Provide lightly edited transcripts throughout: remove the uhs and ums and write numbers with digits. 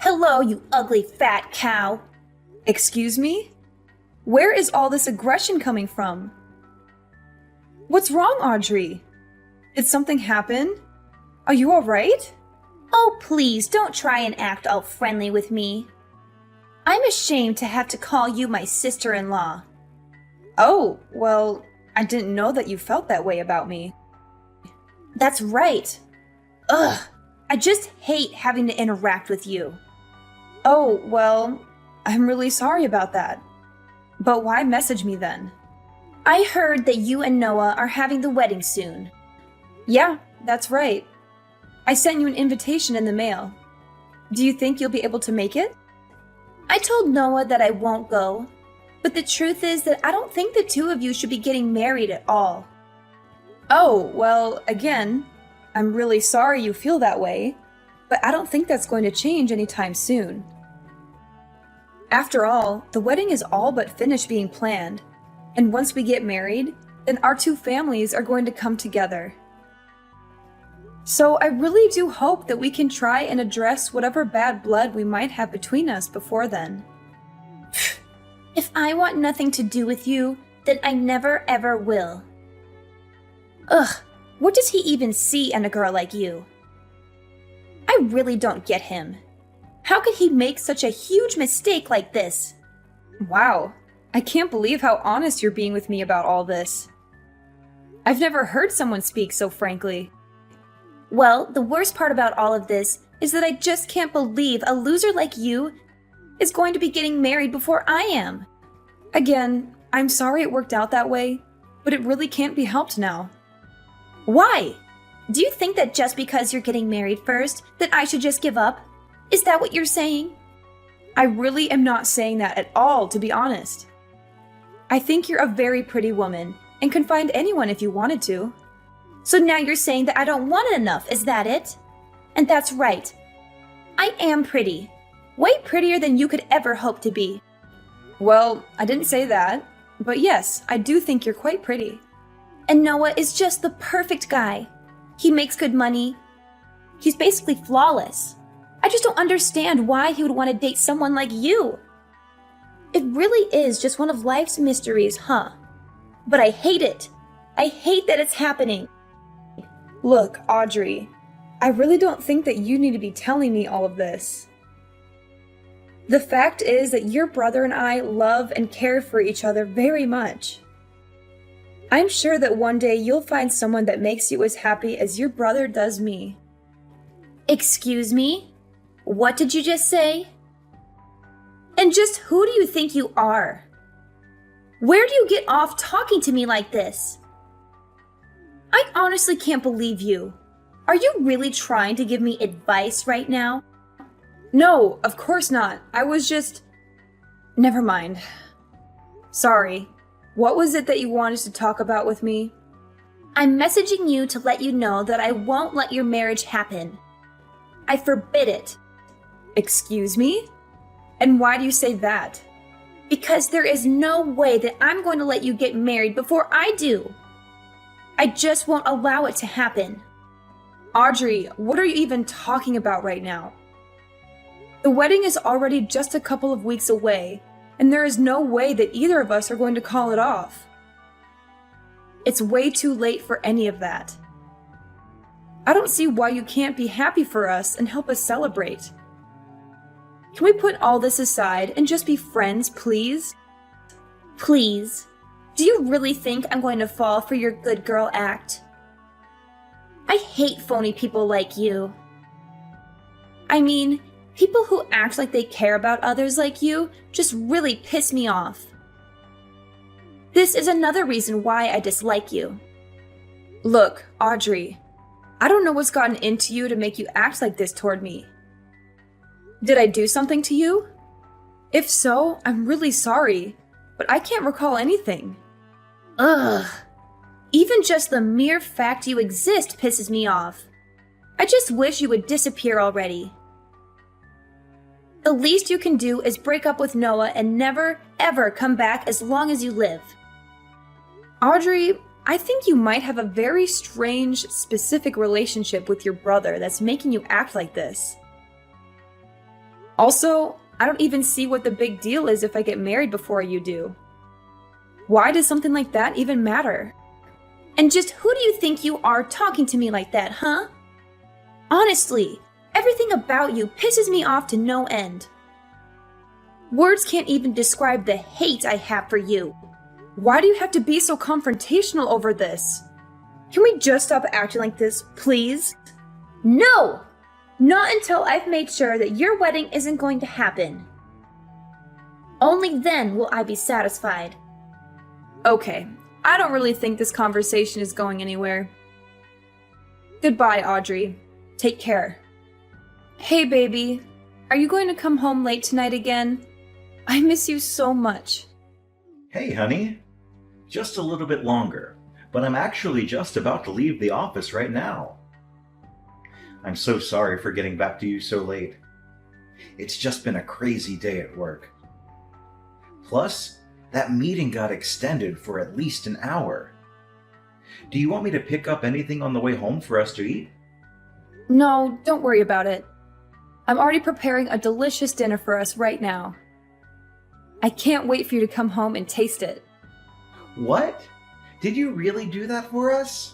Hello, you ugly fat cow. Excuse me? Where is all this aggression coming from? What's wrong, Audrey? Did something happen? Are you all right? Oh, please don't try and act all friendly with me. I'm ashamed to have to call you my sister-in-law. Oh, well, I didn't know that you felt that way about me. That's right. Ugh, I just hate having to interact with you. Oh, well, I'm really sorry about that. But why message me then? I heard that you and Noah are having the wedding soon. Yeah, that's right. I sent you an invitation in the mail. Do you think you'll be able to make it? I told Noah that I won't go, but the truth is that I don't think the two of you should be getting married at all. Oh, well, again, I'm really sorry you feel that way, but I don't think that's going to change anytime soon. After all, the wedding is all but finished being planned, and once we get married, then our two families are going to come together. So I really do hope that we can try and address whatever bad blood we might have between us before then. If I want nothing to do with you, then I never ever will. Ugh, what does he even see in a girl like you? I really don't get him. How could he make such a huge mistake like this? Wow, I can't believe how honest you're being with me about all this. I've never heard someone speak so frankly. Well, the worst part about all of this is that I just can't believe a loser like you is going to be getting married before I am. Again, I'm sorry it worked out that way, but it really can't be helped now. Why? Do you think that just because you're getting married first, that I should just give up? Is that what you're saying? I really am not saying that at all, to be honest. I think you're a very pretty woman and can find anyone if you wanted to. So now you're saying that I don't want it enough, is that it? And that's right. I am pretty. Way prettier than you could ever hope to be. Well, I didn't say that, but yes, I do think you're quite pretty. And Noah is just the perfect guy. He makes good money. He's basically flawless. I just don't understand why he would want to date someone like you. It really is just one of life's mysteries, huh? But I hate it. I hate that it's happening. Look, Audrey, I really don't think that you need to be telling me all of this. The fact is that your brother and I love and care for each other very much. I'm sure that one day you'll find someone that makes you as happy as your brother does me. Excuse me? What did you just say? And just who do you think you are? Where do you get off talking to me like this? I honestly can't believe you. Are you really trying to give me advice right now? No, of course not. I was just... Never mind. Sorry. What was it that you wanted to talk about with me? I'm messaging you to let you know that I won't let your marriage happen. I forbid it. Excuse me? And why do you say that? Because there is no way that I'm going to let you get married before I do. I just won't allow it to happen. Audrey, what are you even talking about right now? The wedding is already just a couple of weeks away, and there is no way that either of us are going to call it off. It's way too late for any of that. I don't see why you can't be happy for us and help us celebrate. Can we put all this aside and just be friends, please? Please. Do you really think I'm going to fall for your good girl act? I hate phony people like you. I mean, people who act like they care about others like you just really piss me off. This is another reason why I dislike you. Look, Audrey, I don't know what's gotten into you to make you act like this toward me. Did I do something to you? If so, I'm really sorry, but I can't recall anything. Ugh. Even just the mere fact you exist pisses me off. I just wish you would disappear already. The least you can do is break up with Noah and never, ever come back as long as you live. Audrey, I think you might have a very strange, specific relationship with your brother that's making you act like this. Also, I don't even see what the big deal is if I get married before you do. Why does something like that even matter? And just who do you think you are talking to me like that, huh? Honestly, everything about you pisses me off to no end. Words can't even describe the hate I have for you. Why do you have to be so confrontational over this? Can we just stop acting like this, please? No! Not until I've made sure that your wedding isn't going to happen. Only then will I be satisfied. Okay, I don't really think this conversation is going anywhere. Goodbye, Audrey. Take care. Hey, baby. Are you going to come home late tonight again? I miss you so much. Hey, honey. Just a little bit longer, but I'm actually just about to leave the office right now. I'm so sorry for getting back to you so late. It's just been a crazy day at work. Plus, that meeting got extended for at least an hour. Do you want me to pick up anything on the way home for us to eat? No, don't worry about it. I'm already preparing a delicious dinner for us right now. I can't wait for you to come home and taste it. What? Did you really do that for us?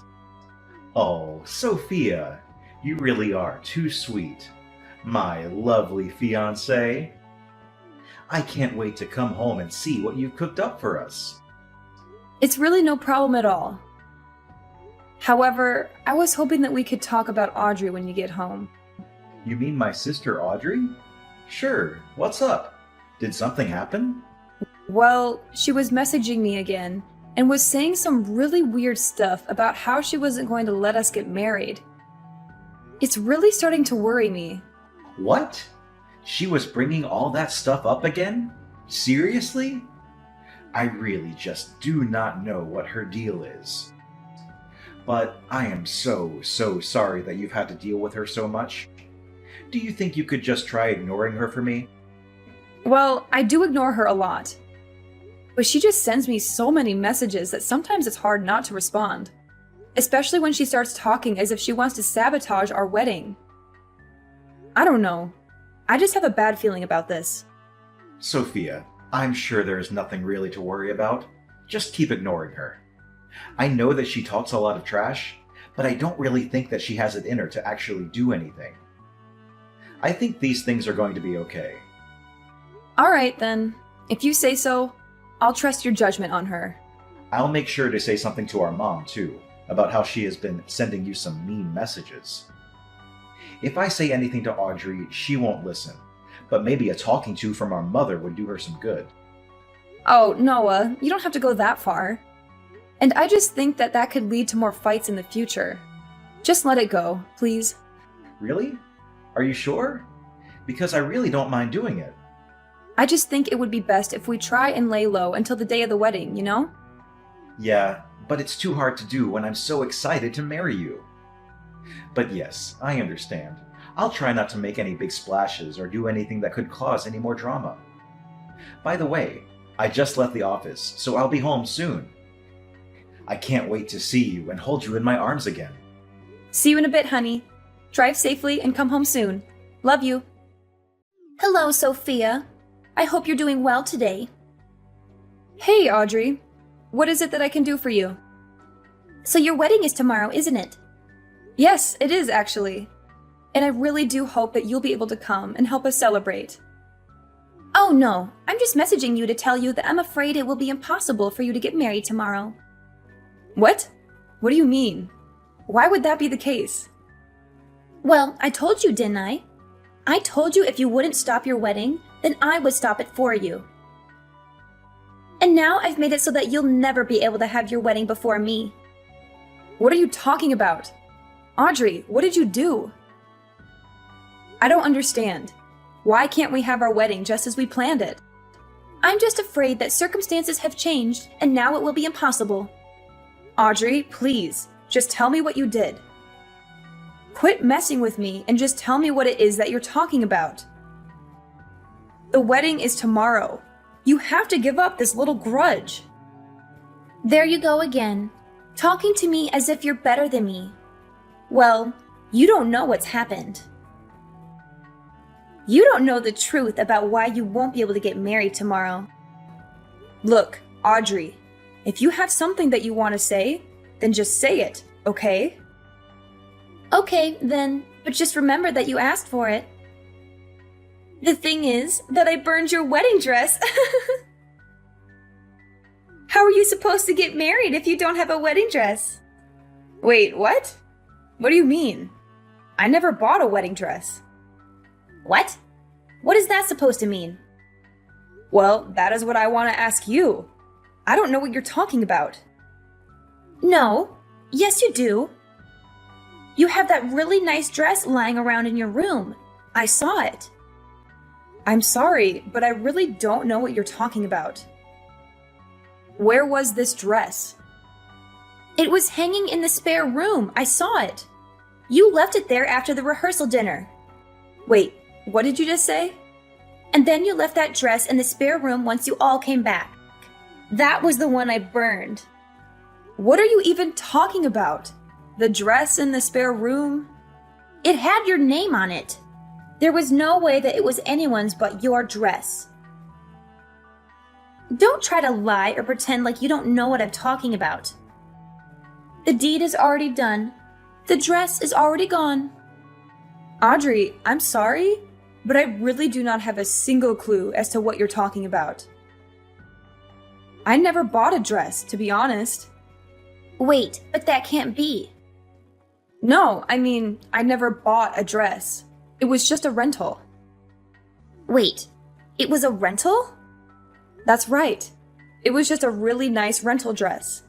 Oh, Sophia, you really are too sweet. My lovely fiancé. I can't wait to come home and see what you cooked up for us. It's really no problem at all. However, I was hoping that we could talk about Audrey when you get home. You mean my sister Audrey? Sure, what's up? Did something happen? Well, she was messaging me again and was saying some really weird stuff about how she wasn't going to let us get married. It's really starting to worry me. What? She was bringing all that stuff up again? Seriously? I really just do not know what her deal is. But I am so sorry that you've had to deal with her so much. Do you think you could just try ignoring her for me? Well, I do ignore her a lot. But she just sends me so many messages that sometimes it's hard not to respond. Especially when she starts talking as if she wants to sabotage our wedding. I don't know. I just have a bad feeling about this. Sophia, I'm sure there is nothing really to worry about. Just keep ignoring her. I know that she talks a lot of trash, but I don't really think that she has it in her to actually do anything. I think these things are going to be okay. Alright then. If you say so, I'll trust your judgment on her. I'll make sure to say something to our mom, too, about how she has been sending you some mean messages. If I say anything to Audrey, she won't listen, but maybe a talking to from our mother would do her some good. Oh, Noah, you don't have to go that far. And I just think that that could lead to more fights in the future. Just let it go, please. Really? Are you sure? Because I really don't mind doing it. I just think it would be best if we try and lay low until the day of the wedding, you know? Yeah, but it's too hard to do when I'm so excited to marry you. But yes, I understand. I'll try not to make any big splashes or do anything that could cause any more drama. By the way, I just left the office, so I'll be home soon. I can't wait to see you and hold you in my arms again. See you in a bit, honey. Drive safely and come home soon. Love you. Hello, Sophia. I hope you're doing well today. Hey, Audrey. What is it that I can do for you? So your wedding is tomorrow, isn't it? Yes, it is actually. And I really do hope that you'll be able to come and help us celebrate. Oh no, I'm just messaging you to tell you that I'm afraid it will be impossible for you to get married tomorrow. What? What do you mean? Why would that be the case? Well, I told you, didn't I? I told you if you wouldn't stop your wedding, then I would stop it for you. And now I've made it so that you'll never be able to have your wedding before me. What are you talking about? Audrey, what did you do? I don't understand. Why can't we have our wedding just as we planned it? I'm just afraid that circumstances have changed and now it will be impossible. Audrey, please, just tell me what you did. Quit messing with me and just tell me what it is that you're talking about. The wedding is tomorrow. You have to give up this little grudge. There you go again, talking to me as if you're better than me. Well, you don't know what's happened. You don't know the truth about why you won't be able to get married tomorrow. Look, Audrey, if you have something that you want to say, then just say it, okay? Okay, then, but just remember that you asked for it. The thing is that I burned your wedding dress. How are you supposed to get married if you don't have a wedding dress? Wait, what? What do you mean? I never bought a wedding dress. What? What is that supposed to mean? Well, that is what I want to ask you. I don't know what you're talking about. No. Yes, you do. You have that really nice dress lying around in your room. I saw it. I'm sorry, but I really don't know what you're talking about. Where was this dress? It was hanging in the spare room. I saw it. You left it there after the rehearsal dinner. Wait, what did you just say? And then you left that dress in the spare room once you all came back. That was the one I burned. What are you even talking about? The dress in the spare room? It had your name on it. There was no way that it was anyone's but your dress. Don't try to lie or pretend like you don't know what I'm talking about. The deed is already done. The dress is already gone. Audrey, I'm sorry, but I really do not have a single clue as to what you're talking about. I never bought a dress, to be honest. Wait, but that can't be. No, I mean, I never bought a dress. It was just a rental. Wait, it was a rental? That's right. It was just a really nice rental dress.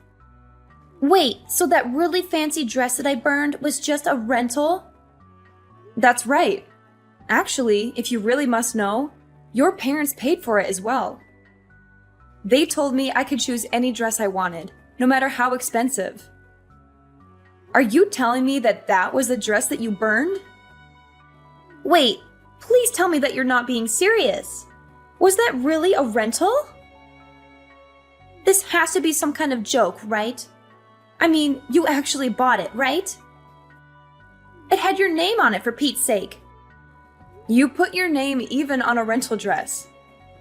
Wait, so that really fancy dress that I burned was just a rental? That's right. Actually, if you really must know, your parents paid for it as well. They told me I could choose any dress I wanted, no matter how expensive. Are you telling me that that was the dress that you burned? Wait, please tell me that you're not being serious. Was that really a rental? This has to be some kind of joke, right? I mean, you actually bought it, right? It had your name on it, for Pete's sake. You put your name even on a rental dress.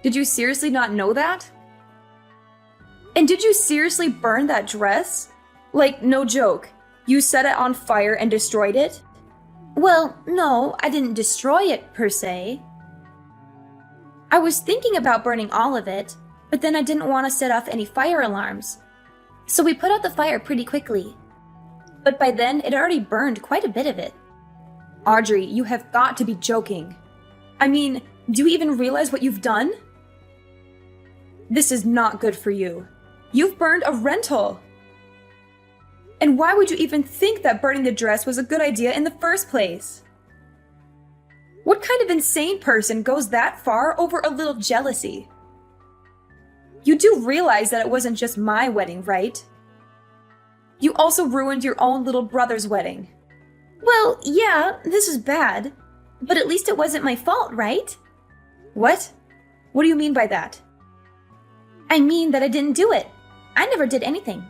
Did you seriously not know that? And did you seriously burn that dress? Like, no joke. You set it on fire and destroyed it? Well, no, I didn't destroy it, per se. I was thinking about burning all of it, but then I didn't want to set off any fire alarms. So we put out the fire pretty quickly. But by then, it already burned quite a bit of it. Audrey, you have got to be joking. I mean, do you even realize what you've done? This is not good for you. You've burned a rental. And why would you even think that burning the dress was a good idea in the first place? What kind of insane person goes that far over a little jealousy? You do realize that it wasn't just my wedding, right? You also ruined your own little brother's wedding. Well, yeah, this is bad. But at least it wasn't my fault, right? What? What do you mean by that? I mean that I didn't do it. I never did anything.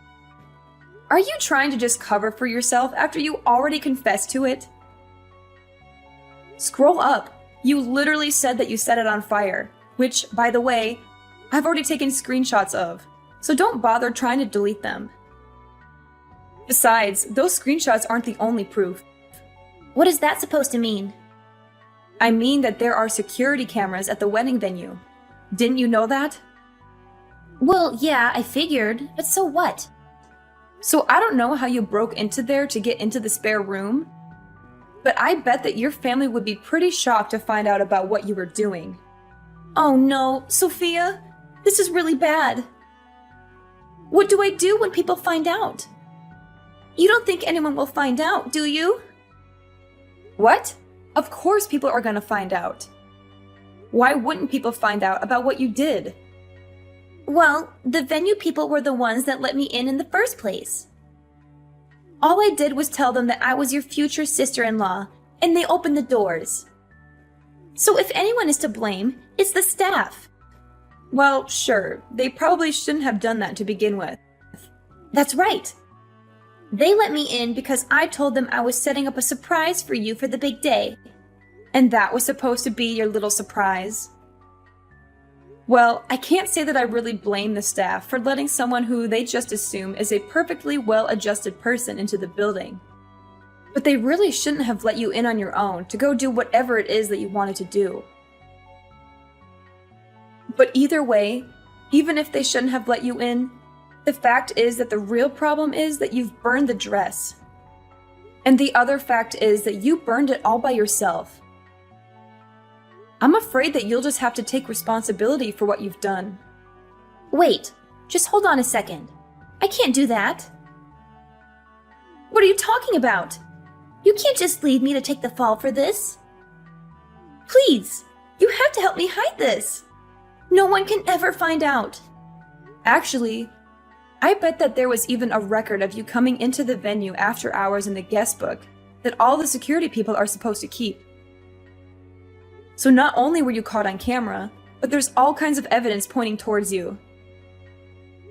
Are you trying to just cover for yourself after you already confessed to it? Scroll up. You literally said that you set it on fire, which, by the way, I've already taken screenshots of, so don't bother trying to delete them. Besides, those screenshots aren't the only proof. What is that supposed to mean? I mean that there are security cameras at the wedding venue. Didn't you know that? Well, yeah, I figured, but so what? So I don't know how you broke into there to get into the spare room, but I bet that your family would be pretty shocked to find out about what you were doing. Oh no, Sophia, this is really bad. What do I do when people find out? You don't think anyone will find out, do you? What? Of course people are gonna find out. Why wouldn't people find out about what you did? Well, the venue people were the ones that let me in the first place. All I did was tell them that I was your future sister-in-law, and they opened the doors. So if anyone is to blame, it's the staff. Well, sure, they probably shouldn't have done that to begin with. That's right. They let me in because I told them I was setting up a surprise for you for the big day. And that was supposed to be your little surprise? Well, I can't say that I really blame the staff for letting someone who they just assume is a perfectly well-adjusted person into the building. But they really shouldn't have let you in on your own to go do whatever it is that you wanted to do. But either way, even if they shouldn't have let you in, the fact is that the real problem is that you've burned the dress. And the other fact is that you burned it all by yourself. I'm afraid that you'll just have to take responsibility for what you've done. Wait, just hold on a second. I can't do that. What are you talking about? You can't just leave me to take the fall for this. Please, you have to help me hide this. No one can ever find out. Actually, I bet that there was even a record of you coming into the venue after hours in the guest book that all the security people are supposed to keep. So not only were you caught on camera, but there's all kinds of evidence pointing towards you.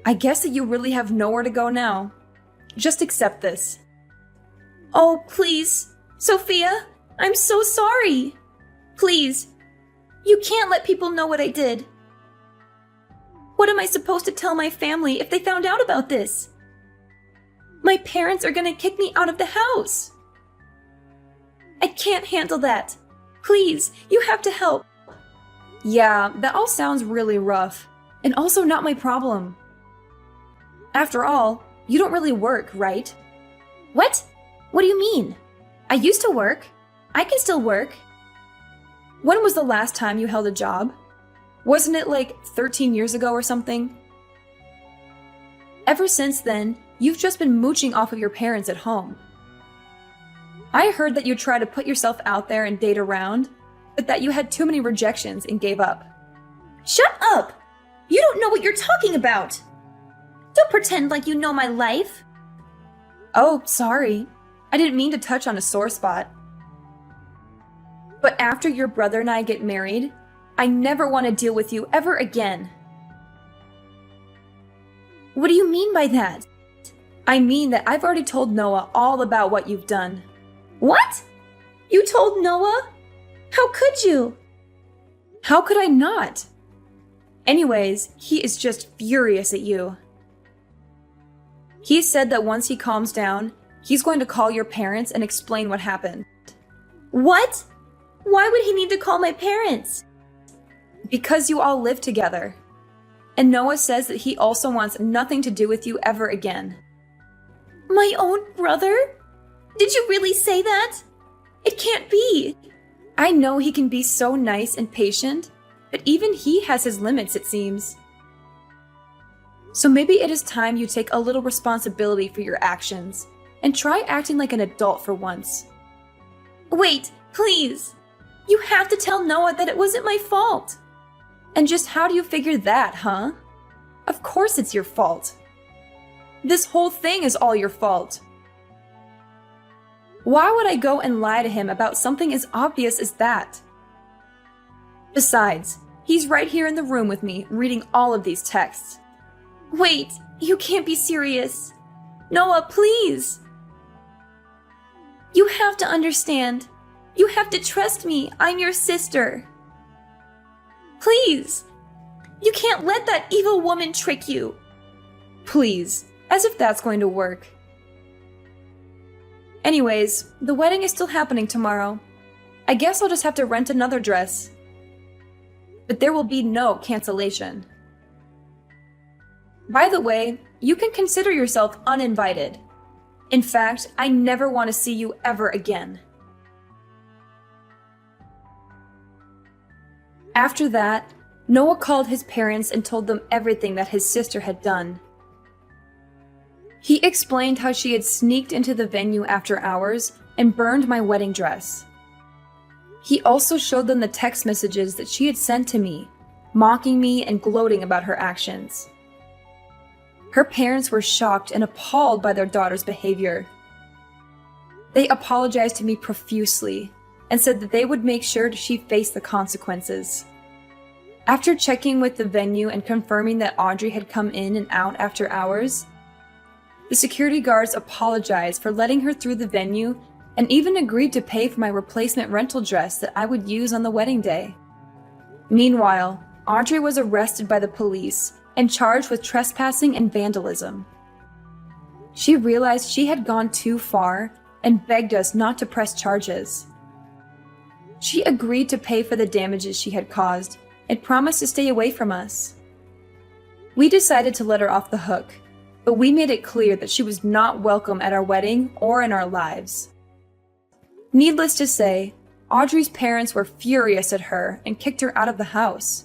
I guess that you really have nowhere to go now. Just accept this. Oh, please, Sophia, I'm so sorry. Please, you can't let people know what I did. What am I supposed to tell my family if they found out about this? My parents are gonna kick me out of the house. I can't handle that. Please, you have to help. Yeah, that all sounds really rough, and also not my problem. After all, you don't really work, right? What? What do you mean? I used to work. I can still work. When was the last time you held a job? Wasn't it like 13 years ago or something? Ever since then, you've just been mooching off of your parents at home. I heard that you tried to put yourself out there and date around, but that you had too many rejections and gave up. Shut up! You don't know what you're talking about! Don't pretend like you know my life. Oh, sorry. I didn't mean to touch on a sore spot. But after your brother and I get married, I never want to deal with you ever again. What do you mean by that? I mean that I've already told Noah all about what you've done. What? You told Noah? How could you? How could I not? Anyways, he is just furious at you. He said that once he calms down, he's going to call your parents and explain what happened. What? Why would he need to call my parents? Because you all live together. And Noah says that he also wants nothing to do with you ever again. My own brother? Did you really say that? It can't be. I know he can be so nice and patient, but even he has his limits, it seems. So maybe it is time you take a little responsibility for your actions and try acting like an adult for once. Wait, please. You have to tell Noah that it wasn't my fault. And just how do you figure that, huh? Of course it's your fault. This whole thing is all your fault. Why would I go and lie to him about something as obvious as that? Besides, he's right here in the room with me, reading all of these texts. Wait, you can't be serious. Noah, please. You have to understand. You have to trust me. I'm your sister. Please. You can't let that evil woman trick you. Please, as if that's going to work. Anyways, the wedding is still happening tomorrow. I guess I'll just have to rent another dress. But there will be no cancellation. By the way, you can consider yourself uninvited. In fact, I never want to see you ever again. After that, Noah called his parents and told them everything that his sister had done. He explained how she had sneaked into the venue after hours and burned my wedding dress. He also showed them the text messages that she had sent to me, mocking me and gloating about her actions. Her parents were shocked and appalled by their daughter's behavior. They apologized to me profusely and said that they would make sure she faced the consequences. After checking with the venue and confirming that Audrey had come in and out after hours, the security guards apologized for letting her through the venue and even agreed to pay for my replacement rental dress that I would use on the wedding day. Meanwhile, Audrey was arrested by the police and charged with trespassing and vandalism. She realized she had gone too far and begged us not to press charges. She agreed to pay for the damages she had caused and promised to stay away from us. We decided to let her off the hook, but we made it clear that she was not welcome at our wedding or in our lives. Needless to say, Audrey's parents were furious at her and kicked her out of the house.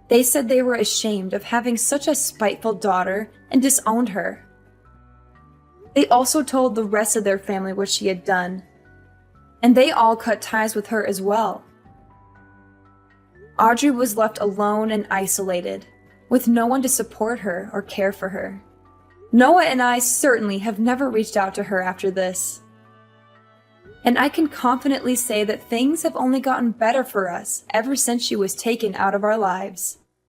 They said they were ashamed of having such a spiteful daughter and disowned her. They also told the rest of their family what she had done, and they all cut ties with her as well. Audrey was left alone and isolated, with no one to support her or care for her. Noah and I certainly have never reached out to her after this. And I can confidently say that things have only gotten better for us ever since she was taken out of our lives.